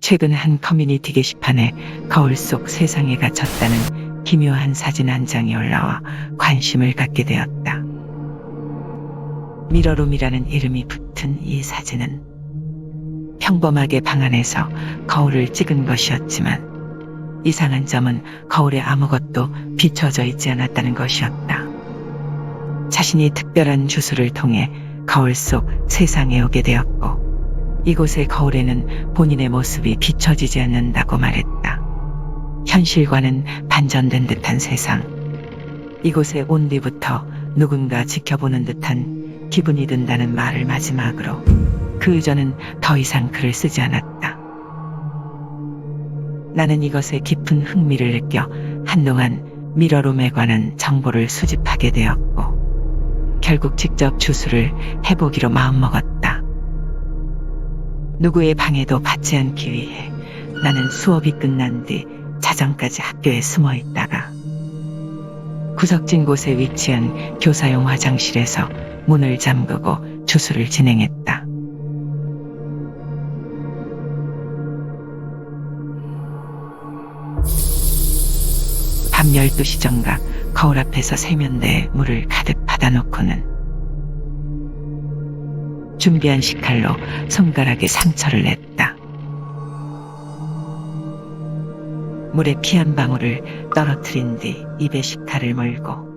최근 한 커뮤니티 게시판에 거울 속 세상에 갇혔다는 기묘한 사진 한 장이 올라와 관심을 갖게 되었다. 미러룸이라는 이름이 붙은 이 사진은 평범하게 방 안에서 거울을 찍은 것이었지만 이상한 점은 거울에 아무것도 비춰져 있지 않았다는 것이었다. 자신이 특별한 주술을 통해 거울 속 세상에 오게 되었고 이곳의 거울에는 본인의 모습이 비춰지지 않는다고 말했다. 현실과는 반전된 듯한 세상. 이곳에 온 뒤부터 누군가 지켜보는 듯한 기분이 든다는 말을 마지막으로 그 이전은 더 이상 글을 쓰지 않았다. 나는 이것에 깊은 흥미를 느껴 한동안 미러룸에 관한 정보를 수집하게 되었고 결국 직접 주술을 해보기로 마음먹었다. 누구의 방해도 받지 않기 위해 나는 수업이 끝난 뒤 자정까지 학교에 숨어 있다가 구석진 곳에 위치한 교사용 화장실에서 문을 잠그고 주술을 진행했다. 밤 12시 정각 거울 앞에서 세면대에 물을 가득 받아놓고는 준비한 식칼로 손가락에 상처를 냈다. 물에 피 한 방울을 떨어뜨린 뒤 입에 식칼을 물고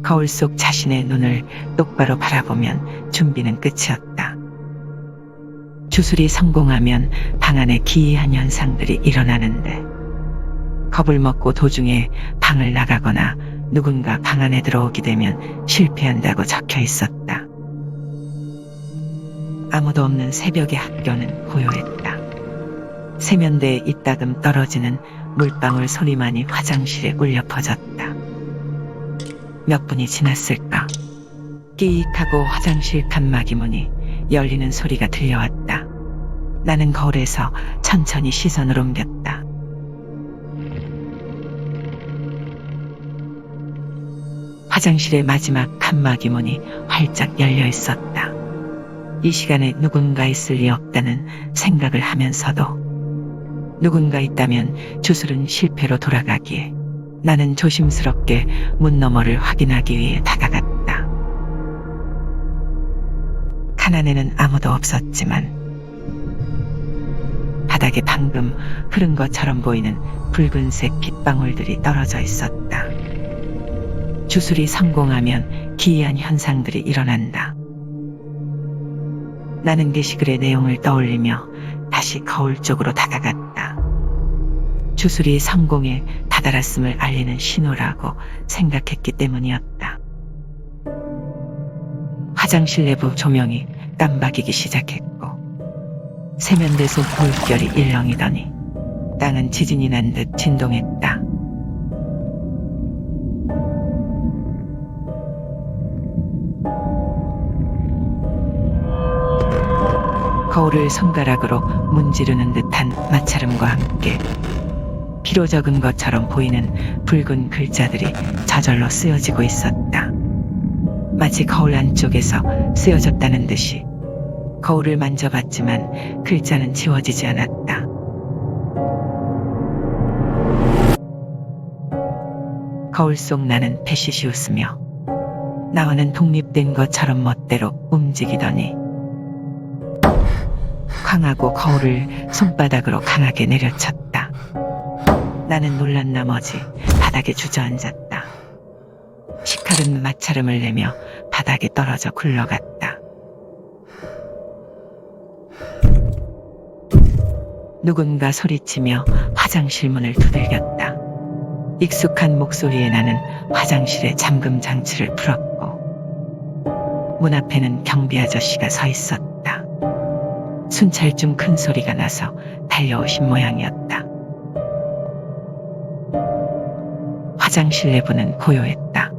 거울 속 자신의 눈을 똑바로 바라보면 준비는 끝이었다. 주술이 성공하면 방 안에 기이한 현상들이 일어나는데 겁을 먹고 도중에 방을 나가거나 누군가 방 안에 들어오게 되면 실패한다고 적혀 있었다. 아무도 없는 새벽의 학교는 고요했다. 세면대에 이따금 떨어지는 물방울 소리만이 화장실에 울려 퍼졌다. 몇 분이 지났을까? 끼익하고 화장실 칸막이 문이 열리는 소리가 들려왔다. 나는 거울에서 천천히 시선을 옮겼다. 화장실의 마지막 칸막이 문이 활짝 열려 있었다. 이 시간에 누군가 있을 리 없다는 생각을 하면서도 누군가 있다면 주술은 실패로 돌아가기에 나는 조심스럽게 문 너머를 확인하기 위해 다가갔다. 칸 안에는 아무도 없었지만 바닥에 방금 흐른 것처럼 보이는 붉은색 빗방울들이 떨어져 있었다. 주술이 성공하면 기이한 현상들이 일어난다. 나는 게시글의 내용을 떠올리며 다시 거울 쪽으로 다가갔다. 주술이 성공에 다다랐음을 알리는 신호라고 생각했기 때문이었다. 화장실 내부 조명이 깜박이기 시작했고 세면대 속 물결이 일렁이더니 땅은 지진이 난 듯 진동했다. 거울을 손가락으로 문지르는 듯한 마찰음과 함께 피로 적은 것처럼 보이는 붉은 글자들이 저절로 쓰여지고 있었다. 마치 거울 안쪽에서 쓰여졌다는 듯이 거울을 만져봤지만 글자는 지워지지 않았다. 거울 속 나는 패시시 웃으며 나와는 독립된 것처럼 멋대로 움직이더니 쾅하고 거울을 손바닥으로 강하게 내려쳤다. 나는 놀란 나머지 바닥에 주저앉았다. 식칼은 마찰음을 내며 바닥에 떨어져 굴러갔다. 누군가 소리치며 화장실 문을 두들겼다. 익숙한 목소리에 나는 화장실의 잠금 장치를 풀었고 문 앞에는 경비 아저씨가 서 있었다. 순찰중 큰 소리가 나서 달려오신 모양이었다. 화장실 내부는 고요했다.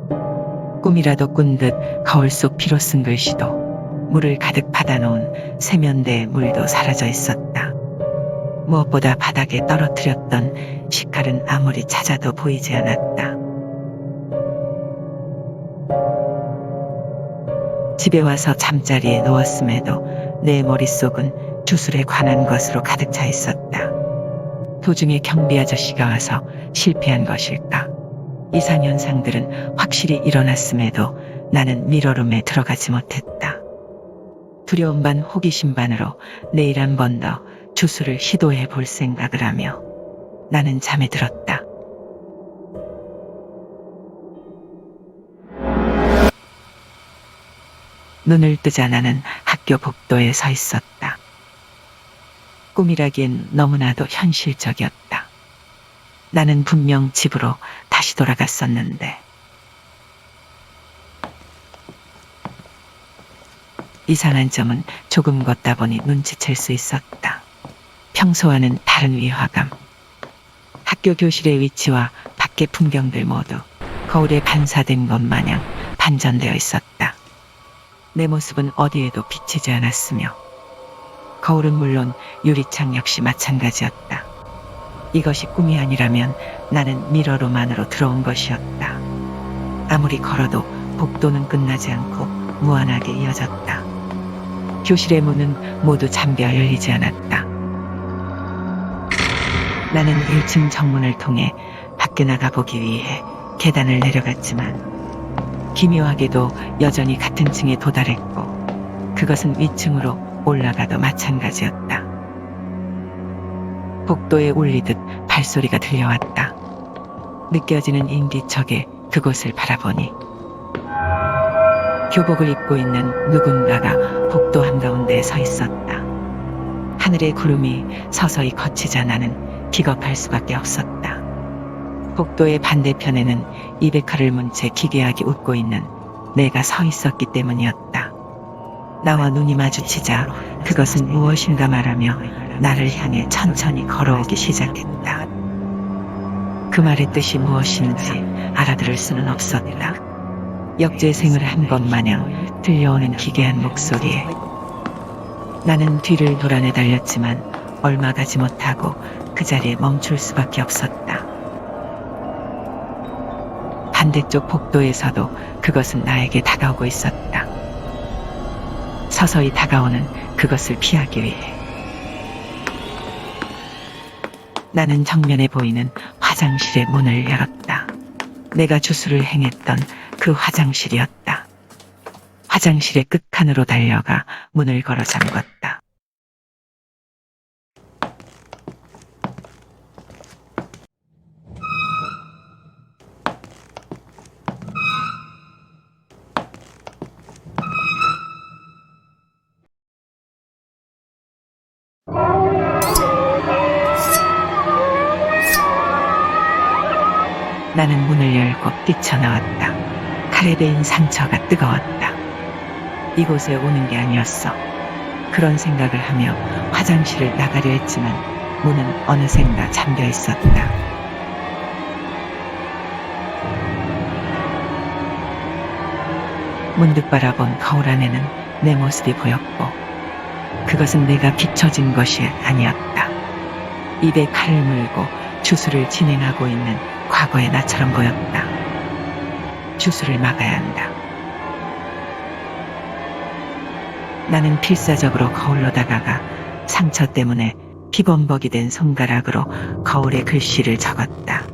꿈이라도 꾼 듯 거울 속 피로 쓴 글씨도 물을 가득 받아놓은 세면대에 물도 사라져 있었다. 무엇보다 바닥에 떨어뜨렸던 식칼은 아무리 찾아도 보이지 않았다. 집에 와서 잠자리에 누웠음에도 내 머릿속은 주술에 관한 것으로 가득 차 있었다. 도중에 경비 아저씨가 와서 실패한 것일까? 이상현상들은 확실히 일어났음에도 나는 미러룸에 들어가지 못했다. 두려움 반 호기심 반으로 내일 한 번 더 주술을 시도해 볼 생각을 하며 나는 잠에 들었다. 눈을 뜨자 나는 학교 복도에 서 있었다. 꿈이라기엔 너무나도 현실적이었다. 나는 분명 집으로 다시 돌아갔었는데 이상한 점은 조금 걷다 보니 눈치챌 수 있었다. 평소와는 다른 위화감. 학교 교실의 위치와 밖의 풍경들 모두 거울에 반사된 것 마냥 반전되어 있었다. 내 모습은 어디에도 비치지 않았으며 거울은 물론 유리창 역시 마찬가지였다. 이것이 꿈이 아니라면 나는 미러룸 안으로 들어온 것이었다. 아무리 걸어도 복도는 끝나지 않고 무한하게 이어졌다. 교실의 문은 모두 잠겨 열리지 않았다. 나는 1층 정문을 통해 밖에 나가보기 위해 계단을 내려갔지만 기묘하게도 여전히 같은 층에 도달했고 그것은 위층으로 올라가도 마찬가지였다. 복도에 울리듯 발소리가 들려왔다. 느껴지는 인기척에 그곳을 바라보니 교복을 입고 있는 누군가가 복도 한가운데 서 있었다. 하늘의 구름이 서서히 걷히자 나는 기겁할 수밖에 없었다. 복도의 반대편에는 이백화를 문 채 기괴하게 웃고 있는 내가 서 있었기 때문이었다. 나와 눈이 마주치자 그것은 무엇인가 말하며 나를 향해 천천히 걸어오기 시작했다. 그 말의 뜻이 무엇인지 알아들을 수는 없었다. 역재생을 한 것 마냥 들려오는 기괴한 목소리에 나는 뒤를 돌아내 달렸지만 얼마 가지 못하고 그 자리에 멈출 수밖에 없었다. 반대쪽 복도에서도 그것은 나에게 다가오고 있었다. 서서히 다가오는 그것을 피하기 위해 나는 정면에 보이는 화장실의 문을 열었다. 내가 주술을 행했던 그 화장실이었다. 화장실의 끝칸으로 달려가 문을 걸어 잠궜다. 나는 문을 열고 뛰쳐나왔다. 칼에 베인 상처가 뜨거웠다. 이곳에 오는 게 아니었어. 그런 생각을 하며 화장실을 나가려 했지만 문은 어느샌가 잠겨 있었다. 문득 바라본 거울 안에는 내 모습이 보였고 그것은 내가 비춰진 것이 아니었다. 입에 칼을 물고 주술을 진행하고 있는 과거의 나처럼 보였다. 주술을 막아야 한다. 나는 필사적으로 거울로 다가가 상처 때문에 피범벅이 된 손가락으로 거울에 글씨를 적었다.